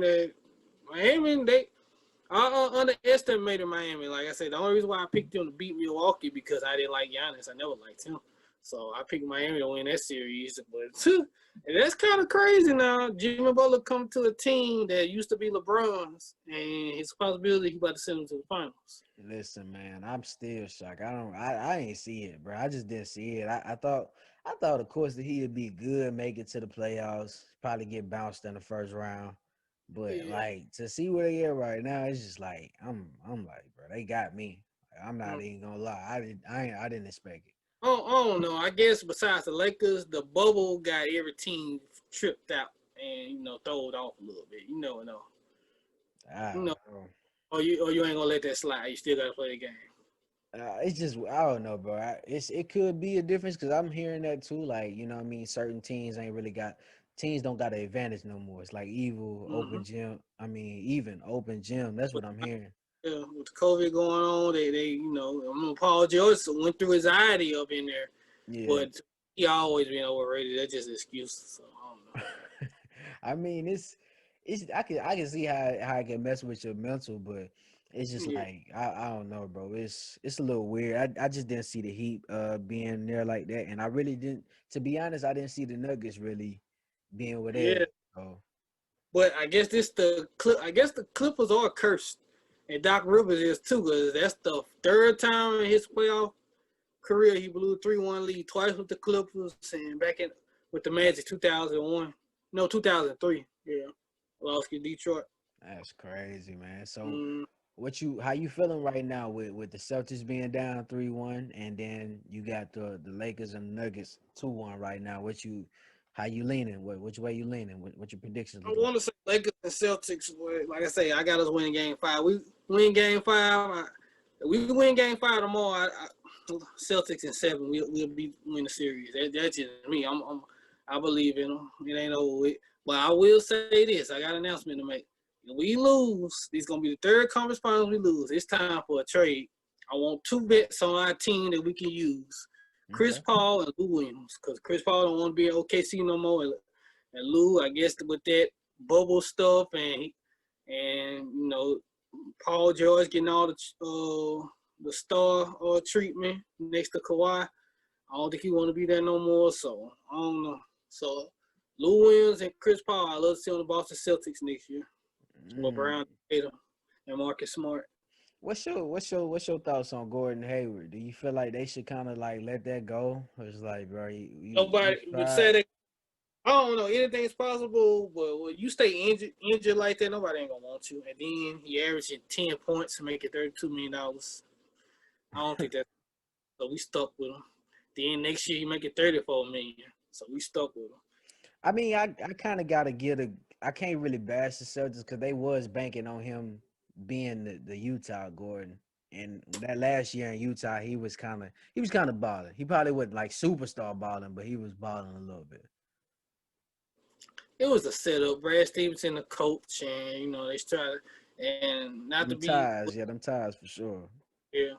I underestimated Miami. Like I said, the only reason why I picked them to beat Milwaukee because I didn't like Giannis. I never liked him, so I picked Miami to win that series. But and that's kind of crazy now. Jimmy Butler come to a team that used to be LeBron's, and his possibility he about to send them to the finals. Listen, man, I'm still shocked. I ain't see it, bro. I just didn't see it. I thought, of course, that he'd be good, make it to the playoffs, probably get bounced in the first round. But Yeah. like to see where they at right now, it's just like I'm like, bro, they got me. Like, I'm not Mm. even gonna lie. I didn't expect it. I don't know. I guess besides the Lakers, the bubble got every team tripped out and throw it off a little bit. I You don't know, know. or you ain't gonna let that slide. You still gotta play the game. It's just I don't know, bro. It could be a difference because I'm hearing that too. Like you know, what I mean, certain teams ain't really got teams don't got an advantage no more. It's like evil Mm-hmm. open gym. I mean, even open gym. That's what I'm hearing. Yeah, with the COVID going on, I mean, Paul George went through his ID up in there, Yeah. but he always been overrated. That's just excuses. So I don't know. I mean, it's I can see how it can mess with your mental, but it's just Yeah, like I don't know, bro. It's a little weird. I just didn't see the Heat being there like that, and I really didn't. To be honest, I didn't see the Nuggets really being with yeah. there. So But I guess I guess the Clippers are cursed, and Doc Rivers is too, because that's the third time in his playoff career he blew a 3-1 lead twice with the Clippers and back in with the Magic 2001. No, 2003. Yeah, lost to Detroit. that's crazy, man. So Mm, how you feeling right now with the Celtics being down 3-1, and then you got the Lakers and Nuggets 2-1 right now? How you leaning? Which way you leaning? What your predictions I look like? want to say Lakers and Celtics. Like I say, I got us winning Game 5. We win Game 5. We win Game 5 tomorrow. Celtics in 7. We'll be win the series. That's just me. I believe in them. It ain't over with. But I will say this. I got an announcement to make. If we lose, this is gonna be the third conference finals we lose. It's time for a trade. I want 2 vets on our team that we can use. Chris Okay. Paul and Lou Williams. Because Chris Paul don't want to be at OKC no more. And Lou, I guess with that bubble stuff and Paul George getting all the star treatment next to Kawhi. I don't think he want to be there no more. So I don't know. So Lou Williams and Chris Paul, I love to see on the Boston Celtics next year. Or Mm. Brown Tatum and Marcus Smart. What's your thoughts on Gordon Hayward? Do you feel like they should kind of like let that go? Or it's like, bro, you Nobody would say tried. that. I don't know. Anything's possible, but when you stay injured like that, nobody ain't gonna want you. And then he averaging 10 points to make it $32 million. I don't think that. So we stuck with him. Then next year he make it 34 million. So we stuck with him. I mean, I kind of gotta get a. I can't really bash the Celtics because they was banking on him being the Utah Gordon. And that last year in Utah, he was kind of balling. He probably wasn't like superstar balling, but he was balling a little bit. It was a setup. Brad Stevenson, the coach, and they try to, and not to be Them ties for sure. yeah.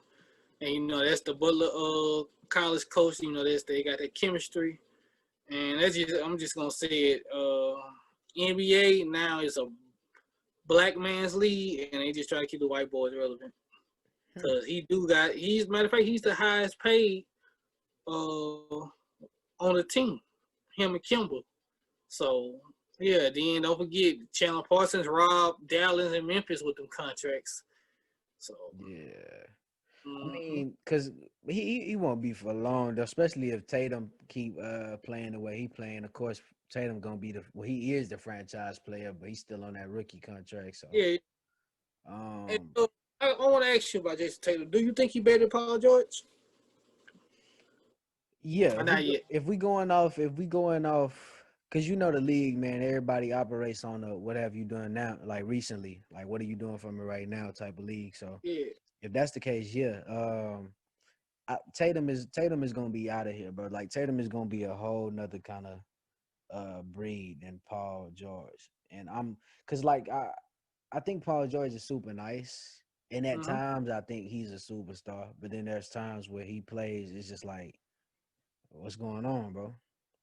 And that's the Butler college coach. They got that chemistry. And I'm just gonna say it. NBA now is a black man's league, and they just try to keep the white boys relevant. Hmm. Cause he's matter of fact, he's the highest paid on the team. Him and Kimball. So yeah, then don't forget Chandler Parsons, Rob, Dallas, and Memphis with them contracts. So Yeah. I mm-hmm. mean, cause he won't be for long, though, especially if Tatum keep playing the way he playing. Of course, Tatum gonna be he is the franchise player, but he's still on that rookie contract. So Yeah. And, um I want to ask you about Jason Tatum. Do you think he better than Paul George? Yeah, Or not yet? if we going off, cause you know the league, man. Everybody operates on the what have you done now, like recently, like what are you doing for me right now, type of league. So Yeah. if that's the case, yeah, Tatum is gonna be out of here, bro. Like Tatum is gonna be a whole nother kind of breed than Paul George, and cause like I think Paul George is super nice, and at Mm-hmm. times I think he's a superstar, but then there's times where he plays, it's just like what's going on, bro?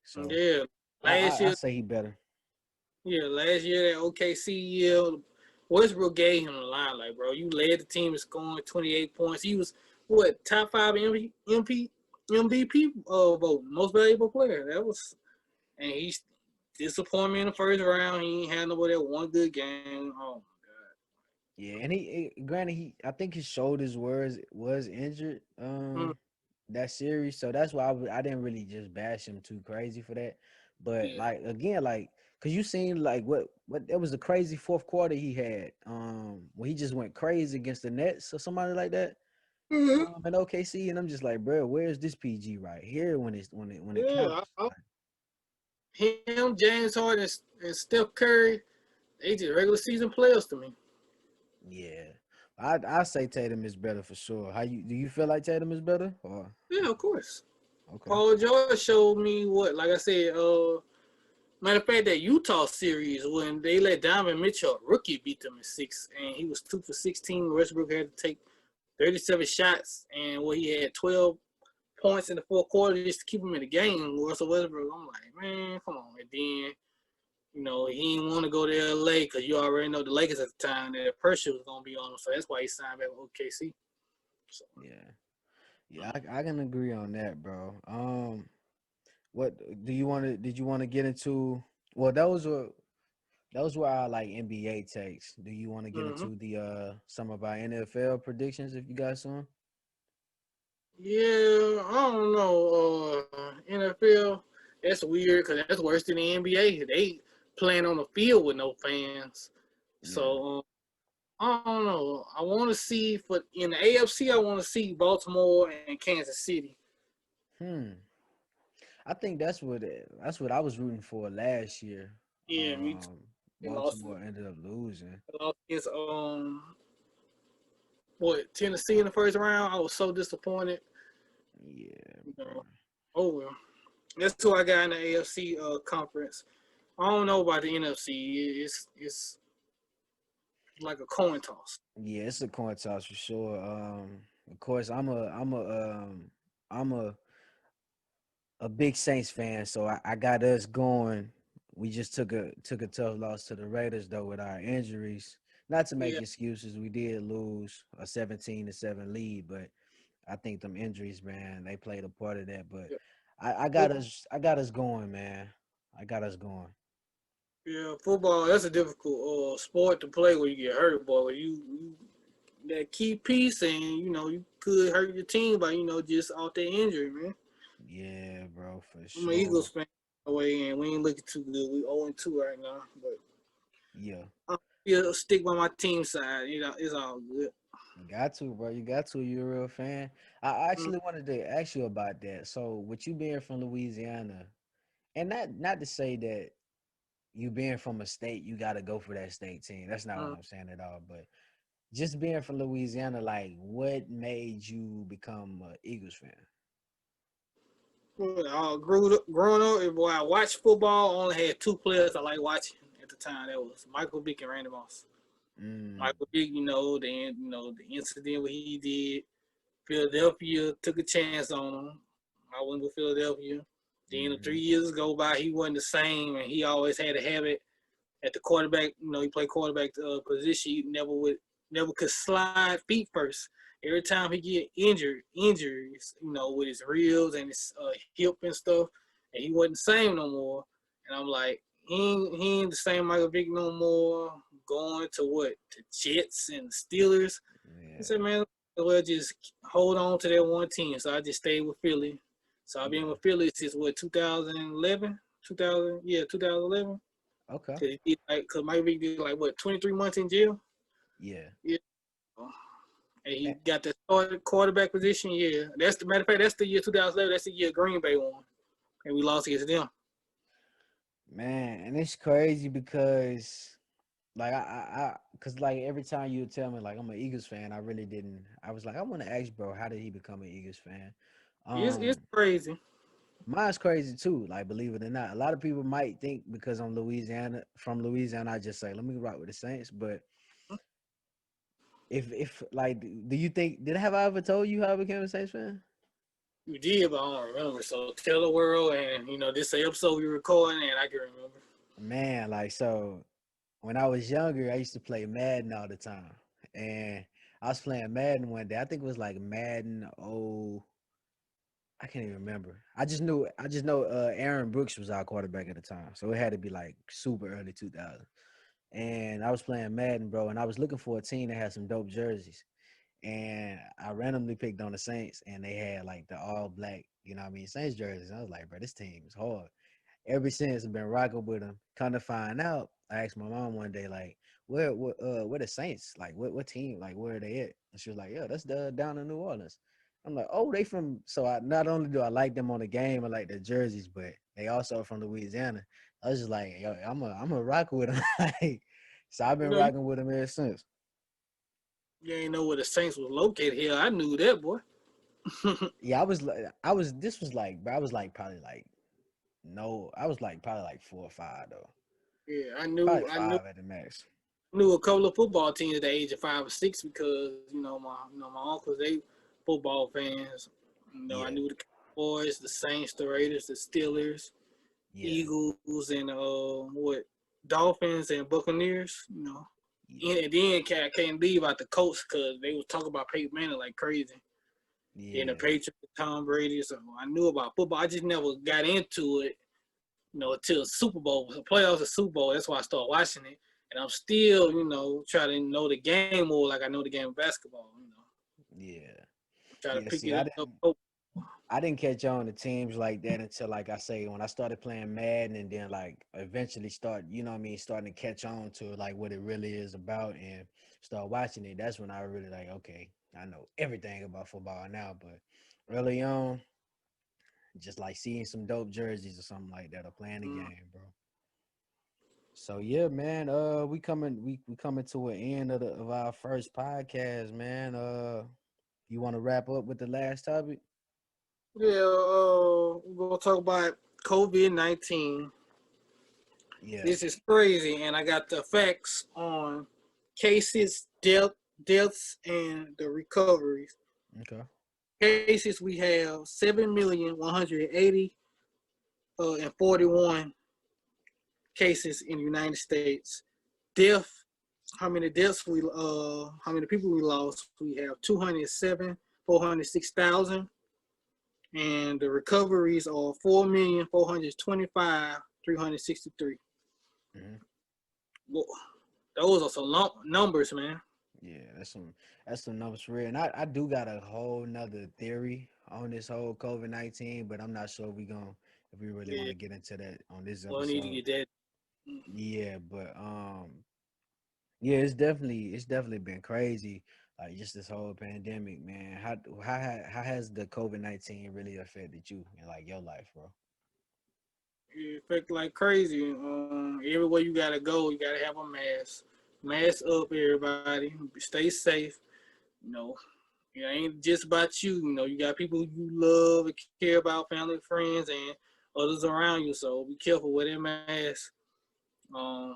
So Yeah. Last I year, say he better. last year that OKC year, Westbrook gave him the limelight, bro. You led the team in scoring 28 points. He was what top 5 MVP vote, most valuable player. That was, and he's disappointed me in the first round. He ain't had nobody that one good game. Oh Yeah, and granted I think his shoulders was injured my God. that series, so that's why I didn't really just bash him too crazy for that. But Yeah. like again, like cause you seen like what that was a crazy fourth quarter he had, where he just went crazy against the Nets or somebody like that. Mm-hmm. In OKC, and I'm just like, bro, where's this PG right here when it Yeah. counts? Him, James Harden, and Steph Curry, they just regular season players to me. Yeah. I say Tatum is better for sure. How you do you feel like Tatum is better? Or Yeah, of course. okay. Paul George showed me what, like I said, matter of fact, that Utah series when they let Donovan Mitchell, rookie, beat them in 6, and he was 2 for 16. Westbrook had to take 37 shots, and he had 12 points in the fourth quarter just to keep him in the game. Russell Westbrook, I'm like, man, come on. And then, he didn't want to go to LA because you already know the Lakers at the time, that pressure was going to be on him. So that's why he signed back with OKC. So, Yeah. Yeah, I can agree on that, bro. What do you want to did you want to get into well those were our like NBA takes. Do you want to get mm-hmm. into the some of our NFL predictions if you got some? Yeah, I don't know. NFL, that's weird because that's worse than the NBA. They playing on the field with no fans. Yeah. So I don't know. I want to see for in the AFC. I want to see Baltimore and Kansas City. Hmm. I think that's what I was rooting for last year. Yeah, me too. They lost. Baltimore ended up losing. They lost against what, Tennessee in the first round. I was so disappointed. Yeah, You bro. know. Oh well. That's who I got in the AFC conference. I don't know about the NFC. It's like a coin toss. Yeah, it's a coin toss for sure. Of course, I'm a big Saints fan, so I got us going. We just took a tough loss to the Raiders though with our injuries. Not to make Yeah, excuses, we did lose a 17-7 lead, but I think them injuries, man, they played a part of that. But yeah. I got us going, man. I got us going. Yeah, football, that's a difficult sport to play where you get hurt, boy. Where you that key piece, and you could hurt your team by just off that injury, man. Yeah, bro, for I'm an sure. Eagles fan away, and we ain't looking too good. We 0-2 right now, but Yeah. I'm still stick by my team side. It's all good. You got to, bro. You got to. You're a real fan. I Mm, actually wanted to ask you about that. So, with you being from Louisiana, and not to say that you being from a state, you got to go for that state team. That's not what mm. I'm saying at all. But just being from Louisiana, like, what made you become an Eagles fan? Growing up, boy, I watched football. I only had two players I like watching at the time. That was Michael Vick and Randy Moss. Mm, Michael Vick, the incident what he did. Philadelphia took a chance on him. I went with Philadelphia. Then mm-hmm, 3 years go by, he wasn't the same, and he always had a habit at the quarterback. He played quarterback position. He never could slide feet first. Every time he get injuries, with his ribs and his hip and stuff, and he wasn't the same no more. And I'm like, he ain't the same Michael Vick no more. Going to what? The Jets and the Steelers. I yeah, said, man, well, just hold on to that one team. So I just stayed with Philly. So I've been yeah. with Philly since what, 2011? 2011. Okay. Cause Mike Vick did like what, 23 months in jail. Yeah. Yeah. and he got the starting quarterback position. Yeah, that's the matter of fact. That's the year 2011. That's the year Green Bay won, and we lost against them. Man, and it's crazy because like cause like every time you would tell me like I'm an Eagles fan, I really didn't. I was like, I want to ask bro, how did he become an Eagles fan? It's Um, crazy. Mine's crazy too. Like, believe it or not, a lot of people might think because I'm from Louisiana, I just say, let me rock with the Saints. But if like, do you think have I ever told you how I became a Saints fan? You did, but I don't remember. So tell the world, and this episode we recording, and I can remember. Man, like so, when I was younger, I used to play Madden all the time, and I was playing Madden one day. I think it was like Madden. Oh, I can't even remember. I just know Aaron Brooks was our quarterback at the time, so it had to be like super early 2000. And I was playing Madden, bro, and I was looking for a team that had some dope jerseys. And I randomly picked on the Saints, and they had like the all black, Saints jerseys. I was like, bro, this team is hard. Ever since I've been rocking with them. Kind of find out, I asked my mom one day, like, where the Saints? Like, what team? Like, where are they at? And she was like, yeah, that's the down in New Orleans. I'm like, oh, they from. So I not only do I like them on the game, I like their jerseys, but they also from Louisiana. I was just like, yo, I'm a rock with them. Like, so I've You been know, you, rocking with them ever since. you ain't know where the Saints was located here. I knew that, boy. Yeah, This was like, bro, I was like probably like no, I was like probably like 4 or 5 though, Yeah, probably I knew 5 at the max. knew a couple of football teams at the age of 5 or 6 because my uncles they football fans. I Yeah, knew the Cowboys, the Saints, the Raiders, the Steelers, yeah, Eagles, and what Dolphins and Buccaneers. yeah, And then I can't leave out the Colts because they was talking about Peyton Manning like crazy. Then the yeah. Patriots, Tom Brady. So I knew about football. I just never got into it until Super Bowl, the playoffs of Super Bowl. That's why I started watching it. And I'm still, trying to know the game more like I know the game of basketball. Yeah. Try to Yeah. pick See, it up. Oh, I didn't catch on to teams like that until like I say when I started playing Madden and then like eventually starting to catch on to like what it really is about and start watching it. That's when I really like, okay, I know everything about football now, but early on, just like seeing some dope jerseys or something like that or playing the mm, game, bro. So yeah, man. We coming to an end of our first podcast, man. You want to wrap up with the last topic? yeah, we're gonna talk about COVID-19. Yeah. This is crazy, and I got the facts on cases, deaths, and the recoveries. Okay. Cases we have 7,180 and 41 cases in the United States. Death, how many people we lost? We have 207, 406,000, and the recoveries are 4,425, 363. Hmm. Well, those are some numbers, man. Yeah, that's some numbers for real. And I do got a whole nother theory on this whole COVID-19, but I'm not sure if we really want Yeah, to get into that on this well, I need to episode. get that. Yeah, but yeah, it's definitely been crazy. Like just this whole pandemic, man. How has the COVID-19 really affected you in like your life, bro? It affect like crazy. Everywhere you gotta go, you gotta have a mask. Mask up, everybody. Stay safe. You know, it ain't just about you. You got people you love and care about, family, friends, and others around you. So be careful with that mask. Um,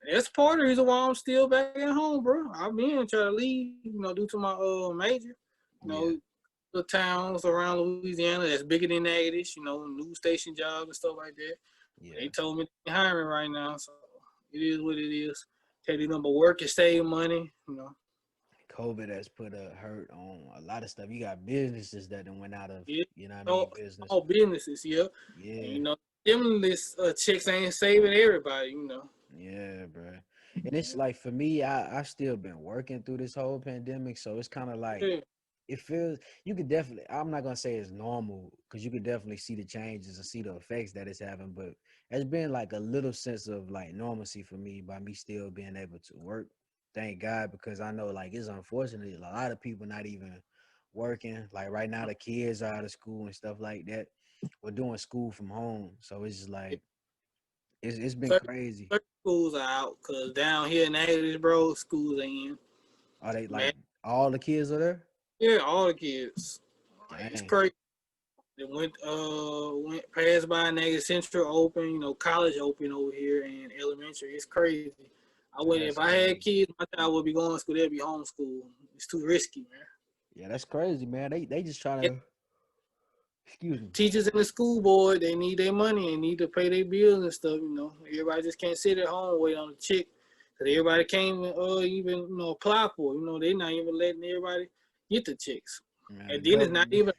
that's part of the reason why I'm still back at home, bro. I've been trying to leave, due to my major. You Yeah, know, the towns around Louisiana that's bigger than Natchez, news station jobs and stuff like that. They yeah. told me they're hiring right now, so it is what it is. Tell you number work and save money. COVID has put a hurt on a lot of stuff. You got businesses that done went out of, Yeah, all, business. all businesses, yeah. And Yeah, stimulus checks ain't saving everybody. yeah, bro. And it's like for me, I still been working through this whole pandemic, so it's kind of like Yeah, it feels you could definitely. I'm not gonna say it's normal because you could definitely see the changes and see the effects that it's having, but it's been like a little sense of like normalcy for me by me still being able to work. thank God, because I know like it's unfortunate a lot of people not even working. Like right now, the kids are out of school and stuff like that. We're doing school from home, so it's just like it's been Certain, crazy. certain schools are out because down here in Natives, bro, schools are in. Are they Man, like all the kids are there? yeah, all the kids. Like, it's Dang, crazy. They went passed by Nagger Central open, college open over here and elementary. It's crazy. I wouldn't if that's I had crazy. kids, my child would be going to school, they'd be homeschooled. It's too risky, man. Yeah, that's crazy, man. They just trying Yeah, to excuse me. teachers in the school board, they need their money and need to pay their bills and stuff. Everybody just can't sit at home and wait on the chick. Cause everybody can't even apply for it. They're not even letting everybody get the chicks. Man, the And then it's not government. even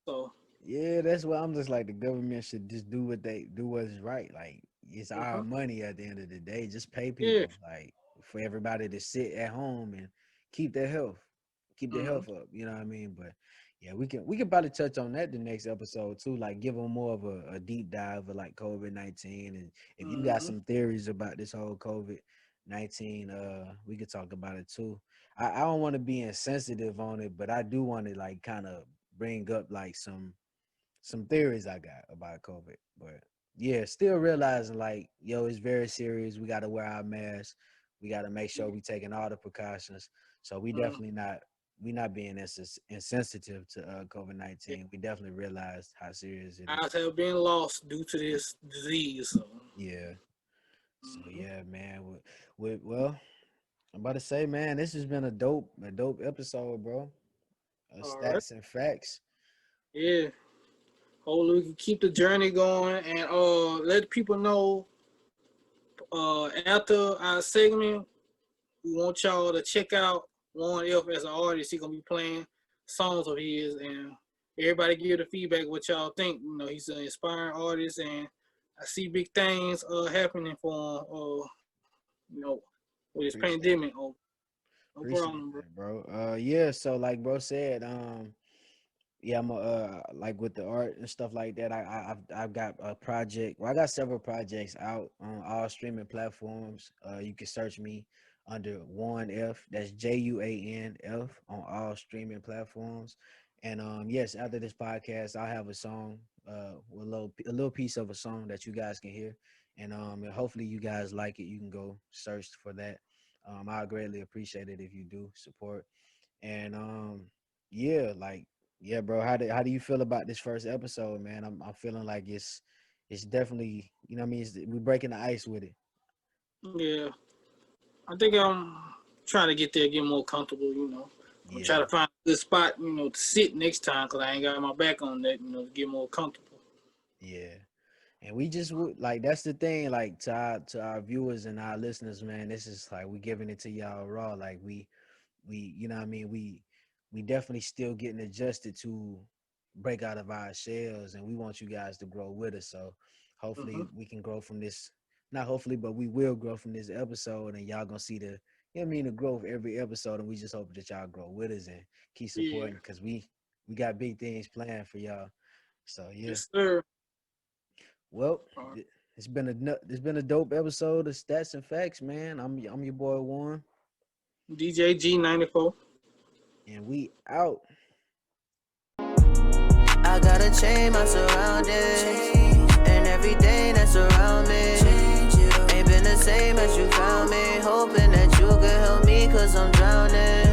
so Yeah, that's why I'm just like the government should just do what they do what's right. Like it's our uh-huh. money at the end of the day. Just pay Yeah. people like for everybody to sit at home and keep their health, keep their Mm-hmm. health up. You know what I mean? But yeah, we can probably touch on that the next episode too. Like give them more of a deep dive of like COVID-19, and if you got Mm-hmm. some theories about this whole COVID-19, we could talk about it too. I don't want to be insensitive on it, but I do want to like kind of bring up like some theories I got about COVID. But yeah, still realizing like, yo, it's very serious. We gotta wear our masks. We gotta make sure we taking all the precautions. So Mm-hmm. we not being insensitive to COVID Yeah. 19. We definitely realized how serious it is. Lives have been lost due to this disease. So, Yeah. So mm-hmm. yeah, man. Well, I'm about to say, man, this has been a dope episode, bro. All right. Stats and facts. Yeah. Hopefully we can keep the journey going and let people know after our segment, we want y'all to check out Warren F as an artist. He's gonna be playing songs of his and everybody give the feedback what y'all think. He's an inspiring artist and I see big things happening for him with this Appreciate it. pandemic. Oh, no Appreciate problem, bro. that, bro. Yeah, so like bro said, yeah, I'm like with the art and stuff like that. I've got a project. Well, I got several projects out on all streaming platforms. You can search me under Juan F. That's JUANF on all streaming platforms. And yes, after this podcast, I'll have a song, a little piece of a song that you guys can hear, and hopefully you guys like it. You can go search for that. I greatly appreciate it if you do support. And yeah, like yeah, bro. How do you feel about this first episode, man? I'm feeling like it's definitely, you know what I mean. We're breaking the ice with it. Yeah, I think I'm trying to get there, get more comfortable. I'm trying Yeah, to find a good spot, to sit next time because I ain't got my back on that, to get more comfortable. yeah. And we just like that's the thing, like to our viewers and our listeners, man. This is like we giving it to y'all raw. Like we you know what I mean. We definitely still getting adjusted to break out of our shells, and we want you guys to grow with us. So Mm-hmm. hopefully we can grow from this. Not hopefully, but we will grow from this episode, and y'all gonna see the growth every episode, and we just hope that y'all grow with us and keep Yeah. supporting because we got big things planned for y'all. So yeah. Yes, sir. Well, All right. it's been a dope episode of Stats and Facts, man. I'm your boy Warren, DJ G94. and we out. I gotta change my surroundings and everything that's around me. Ain't been the same as you found me. Hoping that you could help me, cause I'm drowning.